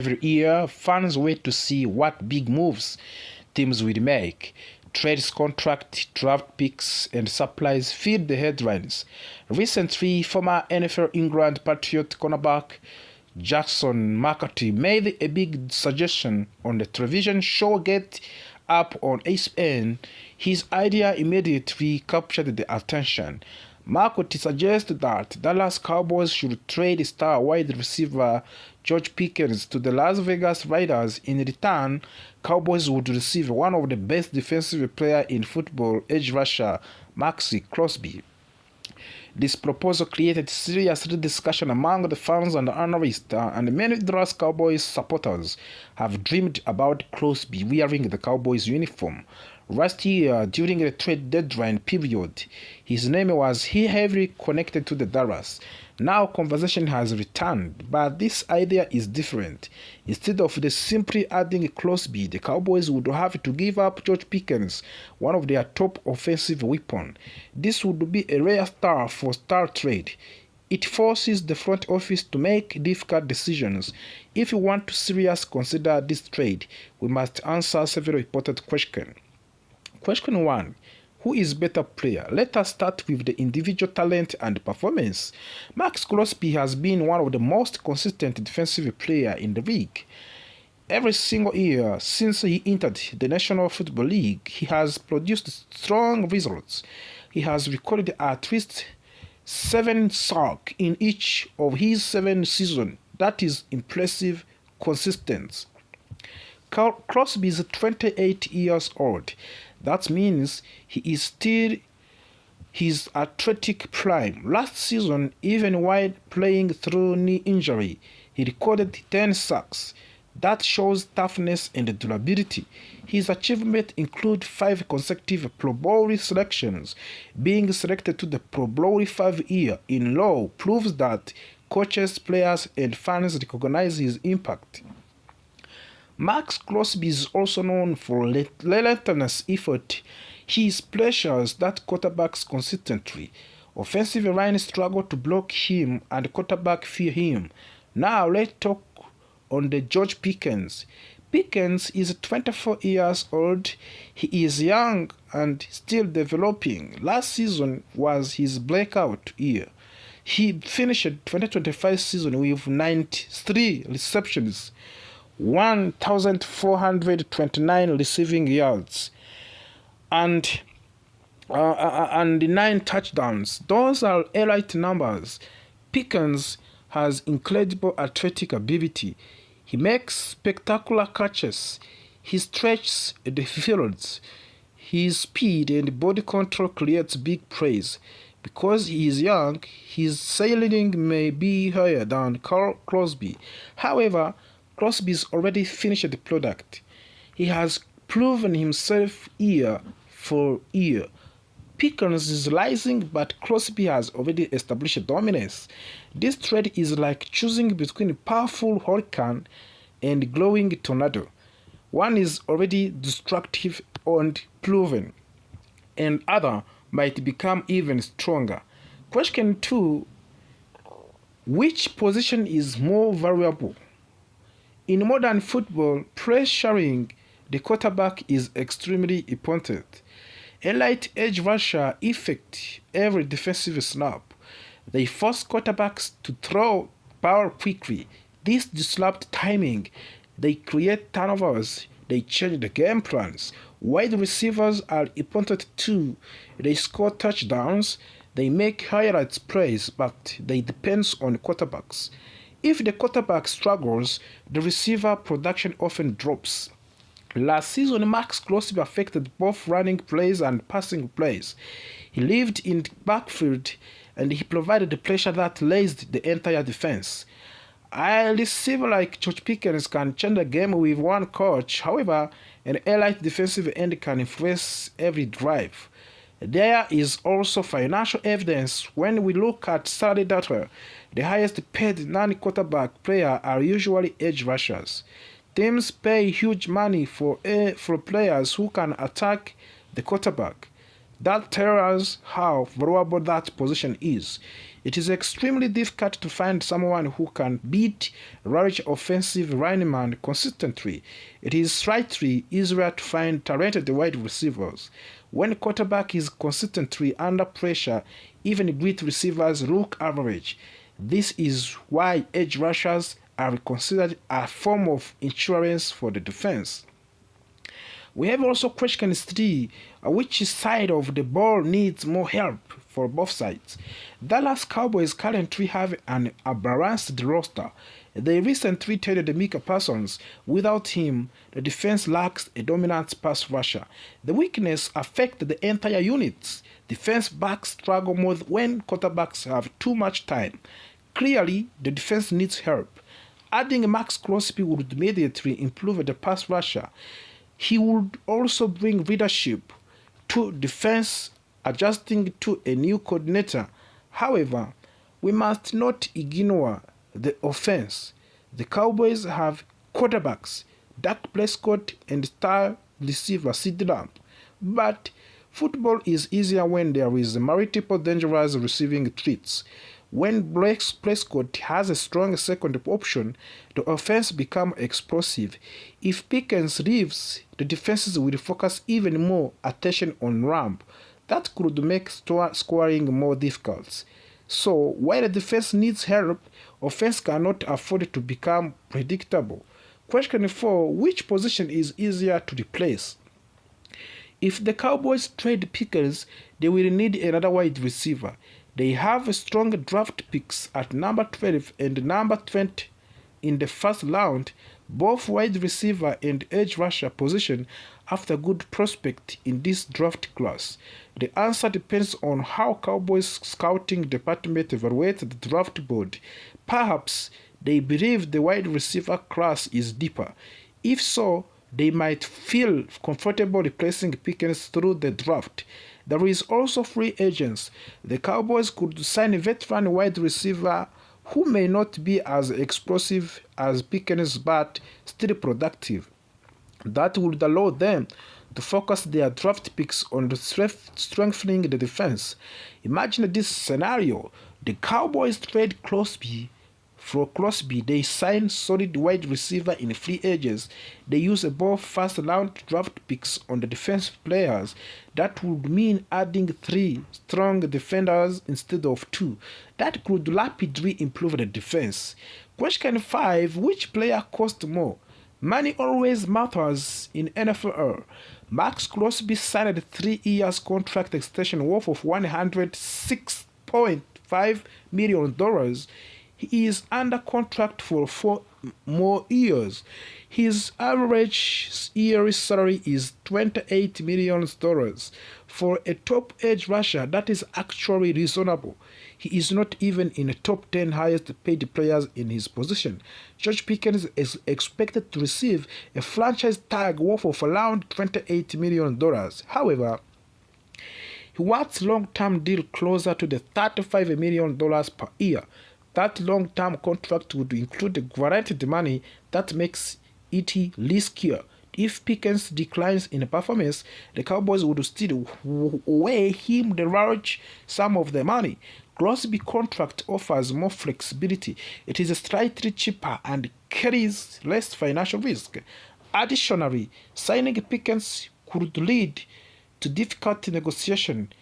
Every year, fans wait to see what big moves teams will make. Trades, contract, draft picks, and supplies feed the headlines. Recently, former NFL England Patriot cornerback Jackson McCarthy made a big suggestion on the television show Get Up on ESPN. His idea immediately captured the attention. McCarthy suggested that Dallas Cowboys should trade star wide receiver George Pickens to the Las Vegas Raiders. In return, Cowboys would receive one of the best defensive players in football, edge rusher Maxi Crosby. This proposal created serious discussion among the fans and analysts, and many Dallas Cowboys supporters have dreamed about Crosby wearing the Cowboys uniform. Last year, during the trade deadline period, his name was heavily connected to the Dallas. Now conversation has returned, but this idea is different. Instead of simply adding Crosby, the Cowboys would have to give up George Pickens, one of their top offensive weapons. This would be a rare star for star trade. It forces the front office to make difficult decisions. If we want to seriously consider this trade, we must answer several important questions. Question 1. Who is better player? Let us start with the individual talent and performance. Max Crosby has been one of the most consistent defensive players in the league. Every single year since he entered the National Football League, he has produced strong results. He has recorded at least 7 sacks in each of his 7 seasons. That is impressive consistency. Crosby is 28 years old. That means he is still his athletic prime. Last season, even while playing through knee injury, he recorded 10 sacks. That shows toughness and durability. His achievements include 5 consecutive Pro Bowl selections. Being selected to the Pro Bowl 5 years in a row proves that coaches, players, and fans recognize his impact. Max Crosby is also known for relentless effort. He pressures that quarterbacks consistently. Offensive line struggle to block him and quarterback fear him. Now let's talk on the George Pickens. Pickens is 24 years old. He is young and still developing. Last season was his breakout year. He finished 2025 season with 93 receptions, 1,429 receiving yards, and 9 touchdowns. Those are elite numbers. Pickens has incredible athletic ability. He makes spectacular catches. He stretches the fields. His speed and body control creates big plays. Because he is young, his ceiling may be higher than Crosby. However, Crosby's already finished the product. He has proven himself year for year. Pickens is rising, but Crosby has already established dominance. This trade is like choosing between a powerful hurricane and a glowing tornado. One is already destructive and proven, and other might become even stronger. Question 2. Which position is more valuable? In modern football, pressuring the quarterback is extremely important. Elite edge rusher affect every defensive snap. They force quarterbacks to throw power quickly. This disrupts timing. They create turnovers. They change the game plans. Wide receivers are important too. They score touchdowns. They make highlights plays, but they depend on quarterbacks. If the quarterback struggles, the receiver production often drops. Last season, Max Crosby affected both running plays and passing plays. He lived in the backfield and he provided the pressure that raised the entire defense. A receiver like George Pickens can change the game with one coach. However, an elite defensive end can influence every drive. There is also financial evidence. When we look at salary data, the highest paid non-quarterback players are usually edge rushers. Teams pay huge money for players who can attack the quarterback. That tells us how valuable that position is. It is extremely difficult to find someone who can beat large offensive linemen consistently. It is slightly easier to find talented wide receivers. When quarterback is consistently under pressure, even great receivers look average. This is why edge rushers are considered a form of insurance for the defense. We have also question 3, which side of the ball needs more help for both sides. Dallas Cowboys currently have a balanced roster. They recently traded Micah Parsons. Without him, the defense lacks a dominant pass rusher. The weakness affects the entire unit. Defense backs struggle more when quarterbacks have too much time. Clearly, the defense needs help. Adding Max Crosby would immediately improve the pass rusher. He would also bring leadership to defense, adjusting to a new coordinator. However, we must not ignore the offense. The Cowboys have quarterbacks, Dak Prescott and star receiver CeeDee Lamb. But football is easier when there is multiple dangerous receiving threats. When Prescott has a strong second option, the offense becomes explosive. If Pickens leaves, the defenses will focus even more attention on Lamb. That could make scoring more difficult. So, while the defense needs help, offense cannot afford to become predictable. Question 4. Which position is easier to replace? If the Cowboys trade Pickens, they will need another wide receiver. They have strong draft picks at number 12 and number 20 in the first round. Both wide receiver and edge rusher position after good prospect in this draft class. The answer depends on how Cowboys scouting department evaluates the draft board. Perhaps they believe the wide receiver class is deeper. If so, they might feel comfortable replacing Pickens through the draft. There is also free agents. The Cowboys could sign a veteran wide receiver who may not be as explosive as Pickens but still productive. That would allow them to focus their draft picks on strengthening the defense. Imagine this scenario. The Cowboys trade Crosby. For Crosby, they sign solid wide receiver in free agents. They use both first-round draft picks on the defensive players. That would mean adding 3 strong defenders instead of 2. That could rapidly improve the defense. Question 5. Which player costs more? Money always matters in NFL. Max Crosby signed a 3-year contract extension worth of $106.5 million. He is under contract for 4 more years. His average yearly salary is $28 million. For a top edge rusher, that is actually reasonable. He is not even in the top 10 highest paid players in his position. George Pickens is expected to receive a franchise tag worth of around $28 million. However, he wants a long-term deal closer to the $35 million per year. That long-term contract would include the guaranteed money that makes it riskier. If Pickens declines in performance, the Cowboys would still weigh him the large sum of the money. Crosby contract offers more flexibility. It is slightly cheaper and carries less financial risk. Additionally, signing Pickens could lead to difficult negotiation.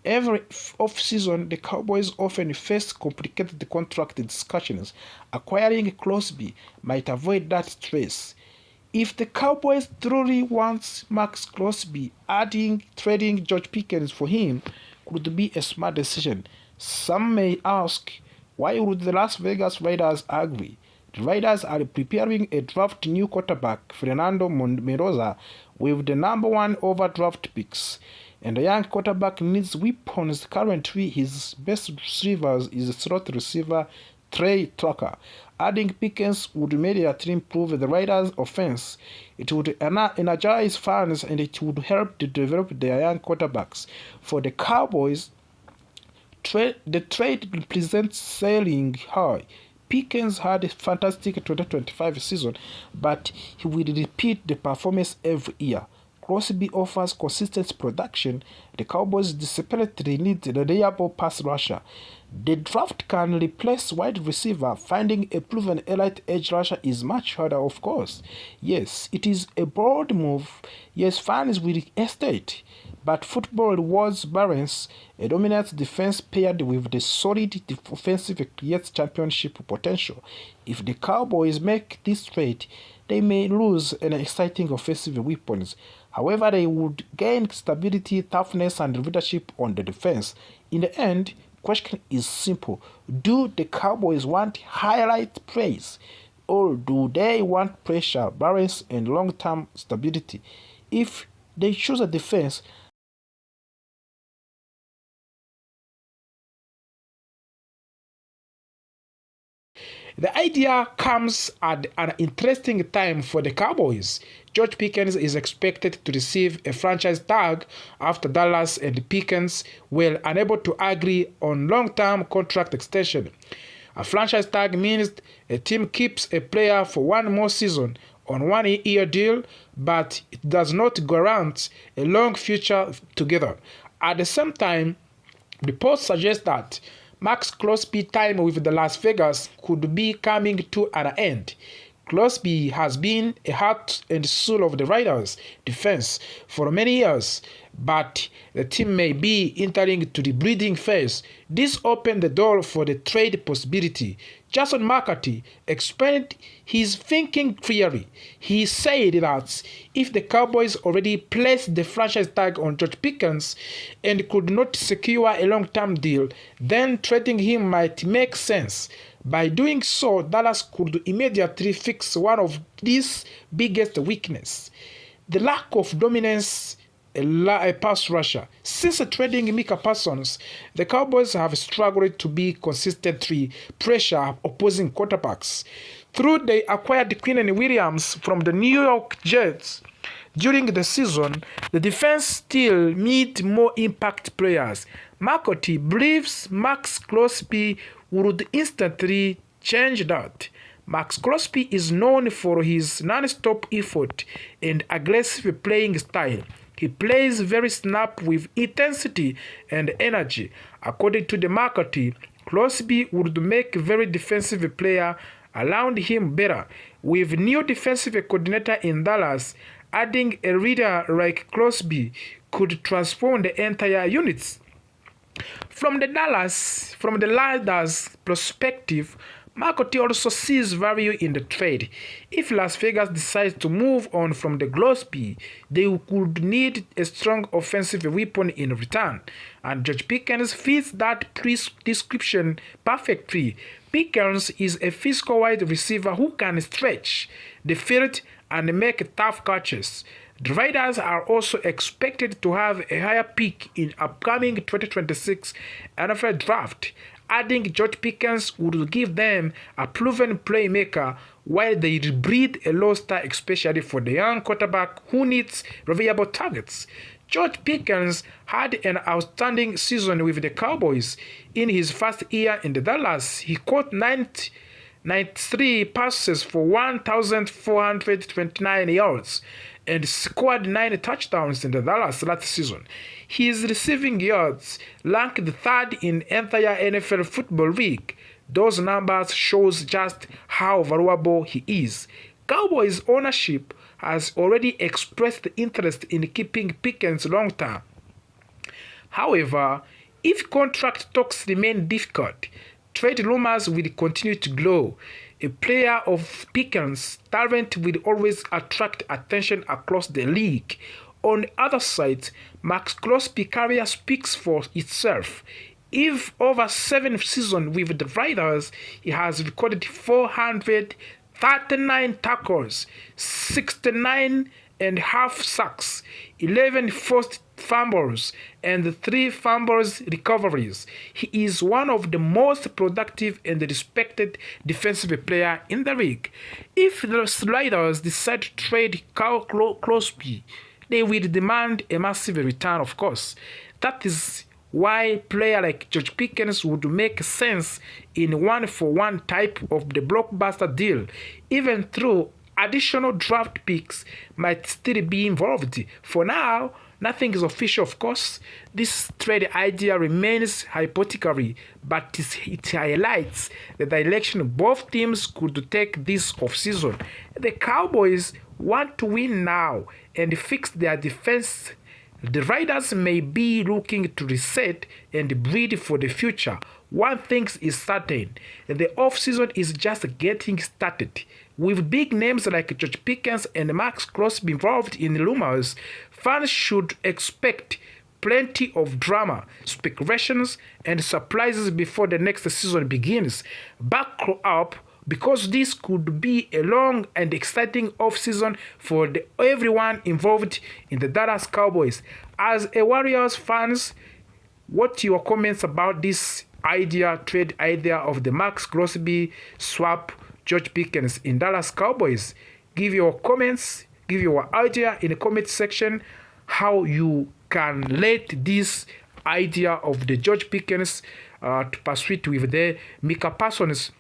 Every off-season, the Cowboys often face complicated contract discussions. Acquiring Crosby might avoid that stress. If the Cowboys truly want Max Crosby, trading George Pickens for him could be a smart decision. Some may ask, why would the Las Vegas Raiders agree? The Raiders are preparing a draft new quarterback, Fernando Mendoza, with the number 1 overdraft picks. And the young quarterback needs weapons. Currently, his best receivers is slot receiver Trey Tucker. Adding Pickens would immediately improve the Raiders' offense. It would energize fans and it would help to develop their young quarterbacks. For the Cowboys, the trade represents selling high. Pickens had a fantastic 2025 season, but he will repeat the performance every year. Crosby offers consistent production. The Cowboys desperately need a reliable pass rusher. The draft can replace wide receiver. Finding a proven elite edge rusher is much harder, of course. Yes, it is a bold move. Yes, fans will hesitate. But football rewards balance. A dominant defense paired with the solid offensive creates championship potential. If the Cowboys make this trade, they may lose an exciting offensive weapons. However, they would gain stability, toughness, and leadership on the defense. In the end, question is simple. Do the Cowboys want highlight praise, or do they want pressure, balance, and long-term stability? If they choose a defense, the idea comes at an interesting time for the Cowboys. George Pickens is expected to receive a franchise tag after Dallas and Pickens were unable to agree on long-term contract extension. A franchise tag means a team keeps a player for one more season on a one-year deal, but it does not guarantee a long future together. At the same time, reports suggest that Max Crosby's time with the Las Vegas could be coming to an end. Crosby has been a heart and soul of the Raiders' defense for many years, but the team may be entering to the breeding phase. This opened the door for the trade possibility. Jason McCarthy explained his thinking clearly. He said that if the Cowboys already placed the franchise tag on George Pickens and could not secure a long-term deal, then trading him might make sense. By doing so, Dallas could immediately fix one of these biggest weaknesses, the lack of dominance a pass rusher. Since trading Micah Parsons, the Cowboys have struggled to be consistently pressure opposing quarterbacks. Through they acquired Quinnen Williams from the New York Jets during the season, the defense still needs more impact players. McCarthy believes Max Crosby would instantly change that. Max Crosby is known for his non-stop effort and aggressive playing style. He plays very snap with intensity and energy. According to the McCarthy, Crosby would make a very defensive player around him better. With new defensive coordinator in Dallas, adding a leader like Crosby could transform the entire units. From the Raiders' perspective, McCarthy also sees value in the trade. If Las Vegas decides to move on from the Crosby, they would need a strong offensive weapon in return, and George Pickens fits that description perfectly. Pickens is a physical wide receiver who can stretch the field and make tough catches. The Raiders are also expected to have a higher pick in upcoming 2026 NFL Draft. Adding George Pickens would give them a proven playmaker while they breed a roster especially for the young quarterback who needs reliable targets. George Pickens had an outstanding season with the Cowboys. In his first year in the Dallas, he caught 93 passes for 1,429 yards and scored 9 touchdowns in the Dallas last season. His receiving yards ranked third in entire NFL Football League. Those numbers shows just how valuable he is. Cowboys ownership has already expressed interest in keeping Pickens long term. However, if contract talks remain difficult, trade rumors will continue to grow. A player of Pickens' talent will always attract attention across the league. On the other side, Max Crosby's career speaks for itself. If over 7 seasons with the Raiders, he has recorded 439 tackles, 69 and half sacks, 11 forced fumbles, and 3 fumbles recoveries. He is one of the most productive and respected defensive players in the league. If the Raiders decide to trade Crosby, they will demand a massive return, of course. That is why a player like George Pickens would make sense in one-for-one type of the blockbuster deal, even though additional draft picks might still be involved. For now, nothing is official, of course. This trade idea remains hypothetical, but it highlights the direction both teams could take this offseason. The Cowboys want to win now and fix their defense. The Riders may be looking to reset and breed for the future. One thing is certain, the offseason is just getting started. With big names like George Pickens and Max Crosby involved in rumors, fans should expect plenty of drama, speculations, and surprises before the next season begins. Buckle up, because this could be a long and exciting offseason for everyone involved in the Dallas Cowboys. As a Warriors fans, what your comments about this trade idea of the Max Crosby swap George Pickens in Dallas Cowboys? Give your comments, give your idea in the comment section how you can let this idea of the George Pickens to pursue with the Micah Parsons,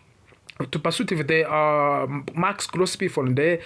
to pursue with the Max Crosby from the